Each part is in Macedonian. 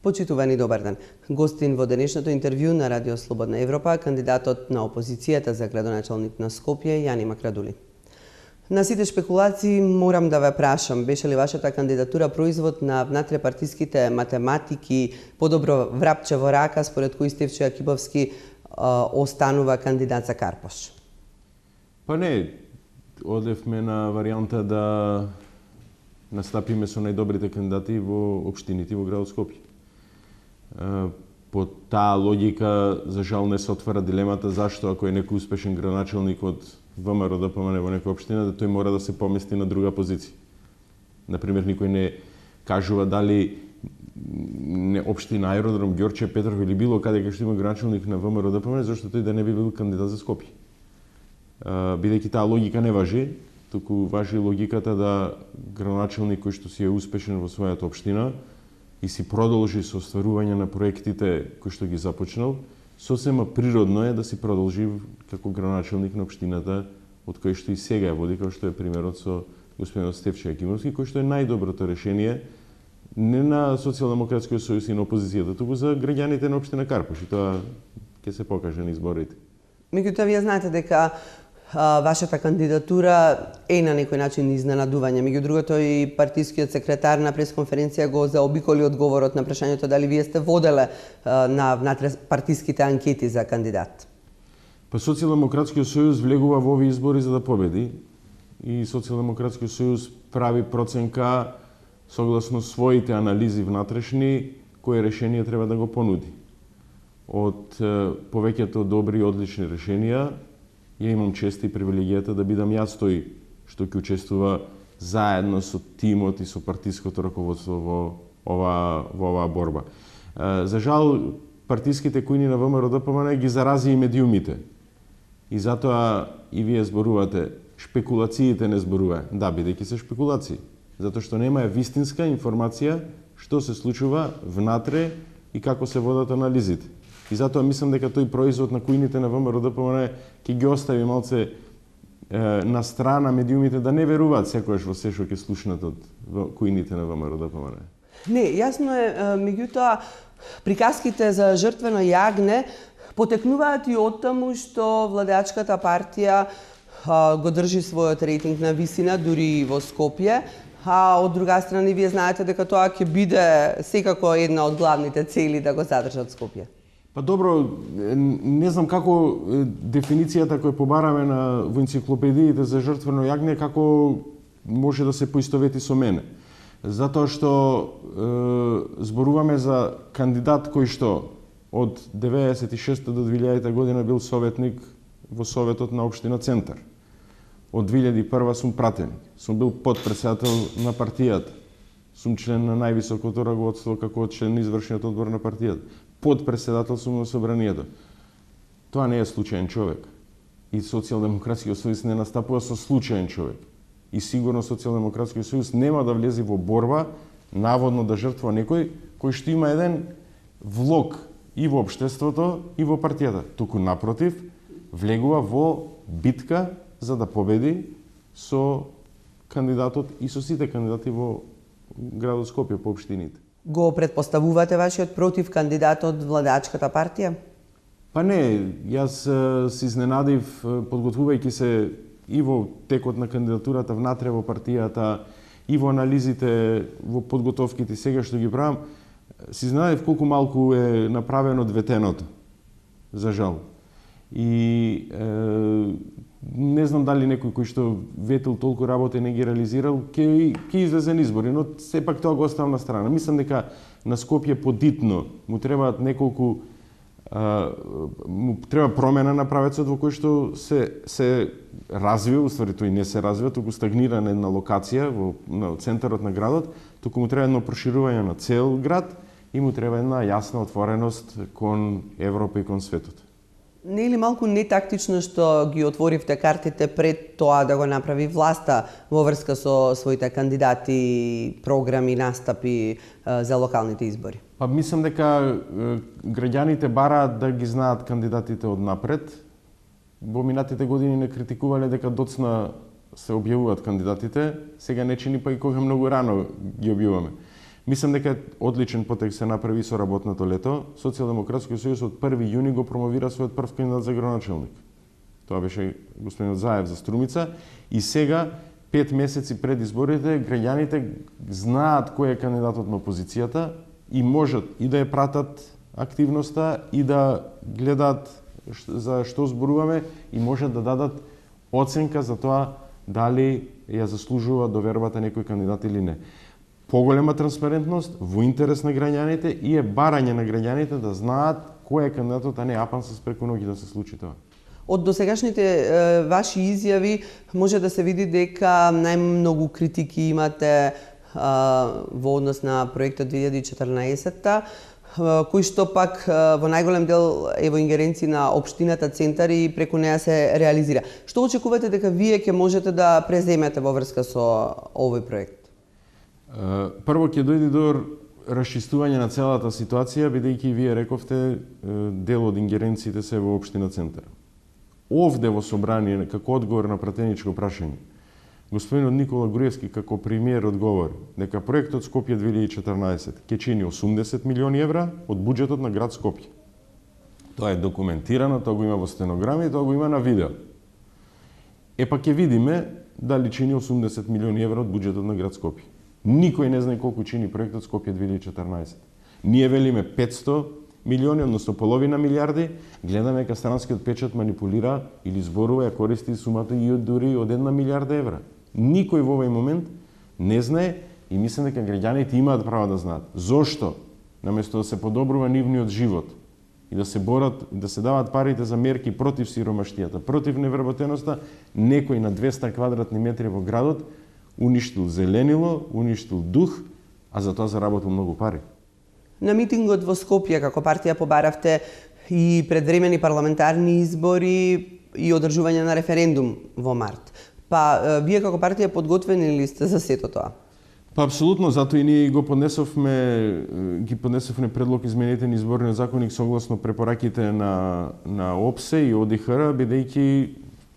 Почитувани, добар ден. Гостин во денешното интервју на Радио Слободна Европа, кандидатот на опозицијата за градоначалник на Скопје, Јани Макрадули. На сите шпекулации морам да ве прашам, беше ли вашата кандидатура производ на внатрепартиските математики, подобро врапче во рака, според кој Стефчо Јакиповски останува кандидат за Карпош? Па не, одевме на варијанта да настапиме со најдобрите кандидати во општините во градот Скопје. По таа логика, за жал, не се отвара дилемата зашто ако е некој успешен градоначалник од ВМРО ДПМН во некоја општина, да тој мора да се помести на друга позиција. Например, никој не кажува дали не општина Аеродром, Ѓорче Петров или било каде кај што има градоначалник на ВМРО ДПМН, зашто тој да не би бил кандидат за Скопје. Бидејќи таа логика не важи, туку важи логиката да градоначалник кој што си е успешен во својата општина и си продолжи со остварување на проектите кои што ги започнал, сосема природно е да си продолжи како градоначалник на општината од кој што и сега ја води, како што е примерот со господинот Стефчо Јакимовски, кој што е најдоброто решение не на Социјалдемократскиот сојуз и на опозицијата, туку за граѓаните на општина Карпош, и тоа ќе се покаже на изборите. Меѓутоа, вие знаете дека вашата кандидатура е на некој начин изненадување. Меѓу другото, и партискиот секретар на пресконференција го заобиколи одговорот на прашањето дали вие сте воделе на внатре-партиските анкети за кандидат. Па Социјалдемократскиот сојуз влегува во овие избори за да победи и Социјалдемократскиот сојуз прави проценка согласно своите анализи внатрешни кое решение треба да го понуди. Од повеќето добри и одлични решенија, ја имам чест и привилегијата да бидам јас тој што ќе учествува заедно со тимот и со партиското раководство во оваа борба. За жал, партиските кујни на ВМРО ДПМН ги зарази и медиумите. И затоа и вие зборувате, шпекулациите не зборува. Да, бидејќи се шпекулации. Затоа што нема вистинска информација што се случува внатре и како се водат анализите. И затоа мислам дека тој производ на кујните на ВМРО ДПМН ќе ги остави малце на страна медиумите да не веруваат секојаш во се што ќе слушнат од кујните на ВМРО ДПМН. Не, јасно е, меѓутоа, приказките за жртвено јагне потекнуваат и од таму што владеачката партија го држи својот рейтинг на висина, дури и во Скопје, а од друга страна вие знаете дека тоа ќе биде секако една од главните цели да го задржат Скопје. Па добро, не знам како дефиницијата која побараме во енциклопедиите за жртвено јагне, како може да се поистовети со мене. Затоа што зборуваме за кандидат кој што од 96 до 2000 година бил советник во Советот на општина Центар. Од 2001 сум пратеник, сум бил подпредседател на партијата, сум член на највисокото раководство како член на извршниот одбор на партијата. Подпредседател сум на собранието. Тоа не е случаен човек. И Социјалдемократскиот сојуз не настапува со случаен човек. И сигурно Социјалдемократскиот сојуз нема да влезе во борба, наводно да жртва некој кој што има еден влог и во општеството и во партијата. Туку напротив, влегува во битка за да победи со кандидатот и со сите кандидати во градот Скопје по општините. Го предпоставувате вашиот против кандидат од владеачката партија? Па не, јас се изненадив подготвувајќи се и во текот на кандидатурата внатре во партијата, и во анализите, во подготовките сега што ги правам, се изненадив колку малку е направено дветеното, за жал. И не знам дали некој кој што ветил толку работа и не ги реализирал, ќе излезе на избори, но сепак тоа го оставам на страна. Мислам дека на Скопје подитно му требаат неколку му треба промена на правецот во кој што се развива, уствари тој не се развива, туку стагнира на една локација на центарот на градот, туку му треба едно проширување на цел град и му треба една јасна отвореност кон Европа и кон светот. Не е ли малку нетактично што ги отворивте картите пред тоа да го направи власта во врска со своите кандидати, програми, настапи за локалните избори? Па мислам дека граѓаните бараат да ги знаат кандидатите од напред. Во минатите години не критикувале дека доцна се објавуваат кандидатите, сега не чини па и кога многу рано ги објавуваме. Мислам дека е одличен потек се направи со работното лето. Социјалдемократскиот сојуз од 1 јуни го промовира својот прв кандидат за градоначелник. Тоа беше господинот Заев за Струмица и сега 5 месеци пред изборите граѓаните знаат кој е кандидатот на опозицијата и можат и да ја пратат активноста и да гледаат за што зборуваме и можат да дадат оценка за тоа дали ја заслужува довербата некој кандидат или не. Поголема транспарентност во интерес на граѓаните и е барање на граѓаните да знаат кој е кандидатот, а не апан с преку ноги да се случи тоа. Од досегашните ваши изјави може да се види дека најмногу критики имате во однос на проектот 2014-та, кој што пак во најголем дел е во ингеренција на општината Центар и преку неа се реализира. Што очекувате дека вие ќе можете да преземете во врска со овој проект? Прво ќе дојде до расчистување на целата ситуација, бидејќи вие рековте дел од ингеренциите се во општина Центар. Овде во собрание, како одговор на пратеничко прашање, господинот Никола Груевски како премиер одговори дека проектот Скопје 2014 ќе чини 80 милиони евра од буџетот на град Скопје. Тоа е документирано, тоа го има во стенограми, тоа го има на видео. Па ќе видиме дали чини 80 милиони евра од буџетот на град Скопје. Никој не знае колку чини проектот Скопје 2014. Ние велиме 500 милиони, односно половина милиарди, гледаме дека странскиот печат манипулира или зборува, ја користи сумата и дури од 1 милиарда евра. Никој во овој момент не знае и мислам дека граѓаните имаат право да знаат. Зошто? Наместо да се подобрува нивниот живот и да се борат, да се даваат парите за мерки против сиромаштијата, против невработеноста, некој на 200 квадратни метри во градот уништил зеленило, уништил дух, а за тоа заработил многу пари. На митингот во Скопје како партија побаравте и предвремени парламентарни избори и одржување на референдум во март. Вие како партија подготвени ли сте за сето тоа? Апсолутно, затоа и ние ги поднесовме предлог измените на изборниот законник согласно препораките на ОПСЕ и ОДИХР, бидејќи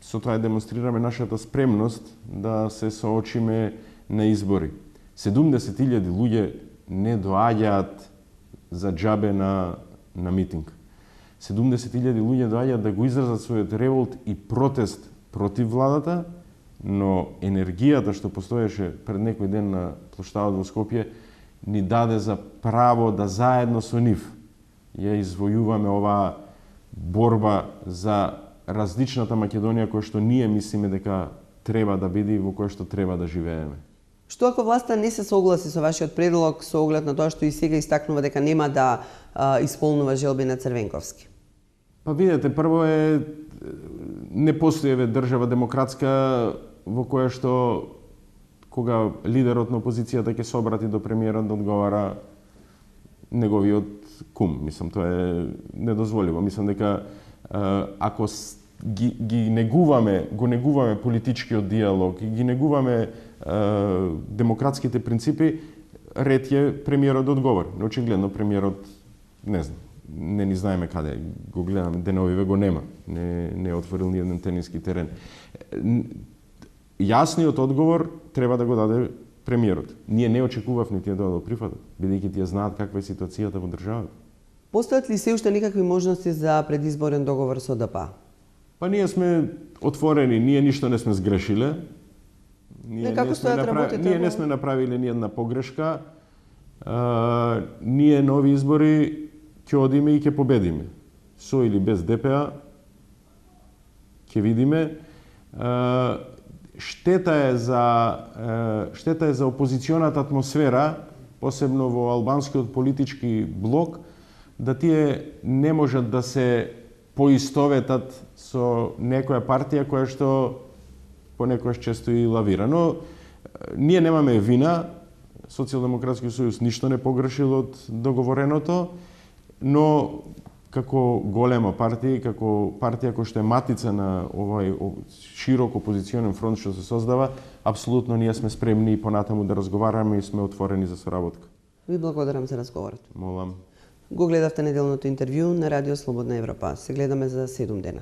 со тоа демонстрираме нашата спремност да се соочиме на избори. 70.000 луѓе не доаѓаат за џабе на митинг. 70.000 луѓе доаѓаат да го изразат својот револт и протест против владата, но енергијата што постоеше пред некој ден на плоштадот во Скопје ни даде за право да заедно со нив ја извојуваме оваа борба за различната Македонија која што ние мислиме дека треба да биде и во која што треба да живееме. Што ако власта не се согласи со вашиот предлог со оглед на тоа што и сега истакнува дека нема да исполнува желби на Црвенковски? Видете, прво не постои држава демократска во која што кога лидерот на опозицијата ќе се обрати до премиерот да одговара неговиот кум. Мислам, тоа е недозволиво. Мислам дека ако го негуваме политичкиот диалог, ги негуваме демократските принципи, ред е премиерот да одговори. Но очигледно премиерот не знам, не ни знаеме каде, го гледаме, деновиве го нема, не е отворил ни еден тениски терен. Јасниот одговор треба да го даде премиерот. Ние не очекувавме тие да го прифатат, бидејќи тие знаат каква е ситуацијата во државата. Постојат ли се уште некакви можности за предизборен договор со ДП? Ние сме отворени, ние ништо не сме сгрешиле. Ние не сме направиле ни една погрешка. Ние нови избори ќе одиме и ќе победиме. Со или без ДПА ќе видиме. Штета е за опозиционата атмосфера, посебно во албанскиот политички блок, да тие не можат да се поистоветат со некоја партија која што понекогаш често и лавира. Но ние немаме вина, Социјалдемократскиот сојуз ништо не погрешил од договореното, но како голема партија, како партија која што е матица на овој широк опозиционен фронт што се создава, апсолутно ние сме спремни и понатаму да разговараме и сме отворени за соработка. Ви благодарам за разговорот. Молам. Го гледавте неделното интервју на Радио Слободна Европа. Се гледаме за 7 дена.